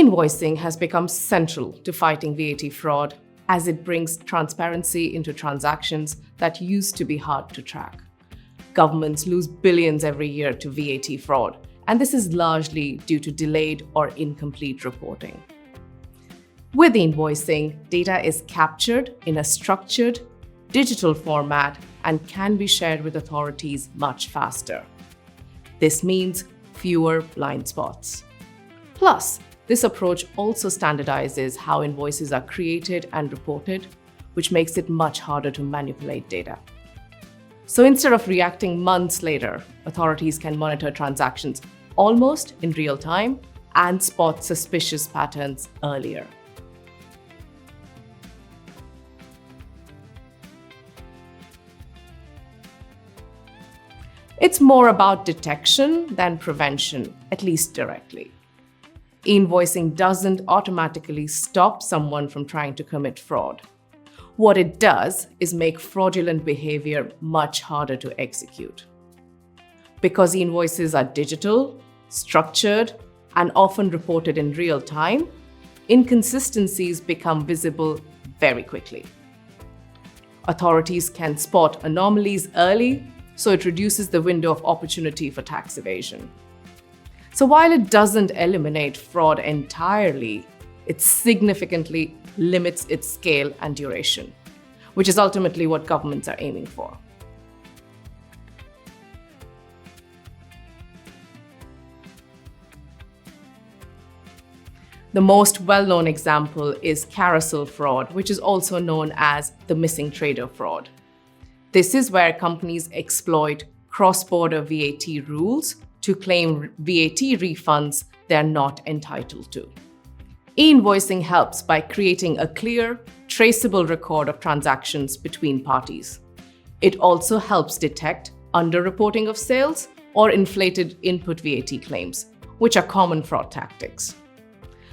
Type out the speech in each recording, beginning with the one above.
E-invoicing has become central to fighting VAT fraud as it brings transparency into transactions that used to be hard to track. Governments lose billions every year to VAT fraud, and this is largely due to delayed or incomplete reporting. With e-invoicing, data is captured in a structured, digital format and can be shared with authorities much faster. This means fewer blind spots. Plus, this approach also standardizes how invoices are created and reported, which makes it much harder to manipulate data. So instead of reacting months later, authorities can monitor transactions almost in real time and spot suspicious patterns earlier. It's more about detection than prevention, at least directly. E-invoicing doesn't automatically stop someone from trying to commit fraud. What it does is make fraudulent behavior much harder to execute. Because e-invoices are digital, structured, and often reported in real time, inconsistencies become visible very quickly. Authorities can spot anomalies early, so it reduces the window of opportunity for tax evasion. So while it doesn't eliminate fraud entirely, it significantly limits its scale and duration, which is ultimately what governments are aiming for. The most well-known example is carousel fraud, which is also known as the missing trader fraud. This is where companies exploit cross-border VAT rules to claim VAT refunds they're not entitled to. E-invoicing helps by creating a clear, traceable record of transactions between parties. It also helps detect underreporting of sales or inflated input VAT claims, which are common fraud tactics.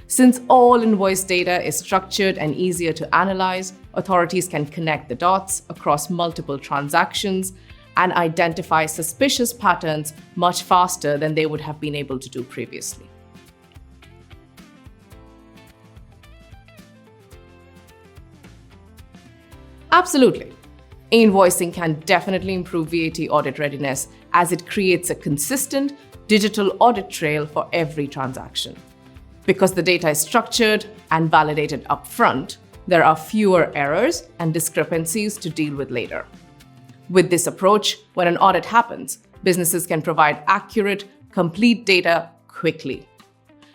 Since all invoice data is structured and easier to analyze, authorities can connect the dots across multiple transactions and identify suspicious patterns much faster than they would have been able to do previously. Absolutely. E-invoicing can definitely improve VAT audit readiness as it creates a consistent digital audit trail for every transaction. Because the data is structured and validated upfront, there are fewer errors and discrepancies to deal with later. With this approach, when an audit happens, businesses can provide accurate, complete data quickly.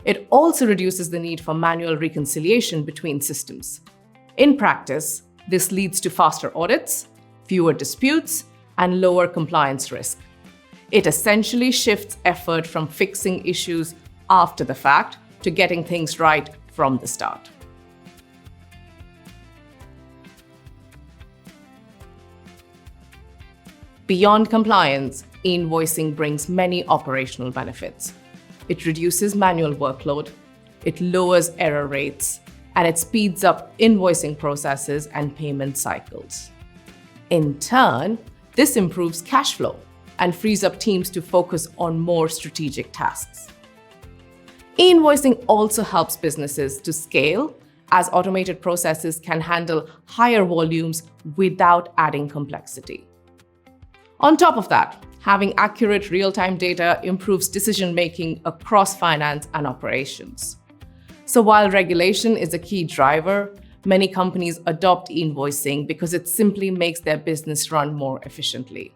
It also reduces the need for manual reconciliation between systems. In practice, this leads to faster audits, fewer disputes, and lower compliance risk. It essentially shifts effort from fixing issues after the fact to getting things right from the start. Beyond compliance, e-invoicing brings many operational benefits. It reduces manual workload, it lowers error rates, and it speeds up invoicing processes and payment cycles. In turn, this improves cash flow and frees up teams to focus on more strategic tasks. E-invoicing also helps businesses to scale as automated processes can handle higher volumes without adding complexity. On top of that, having accurate real-time data improves decision-making across finance and operations. So while regulation is a key driver, many companies adopt e-invoicing because it simply makes their business run more efficiently.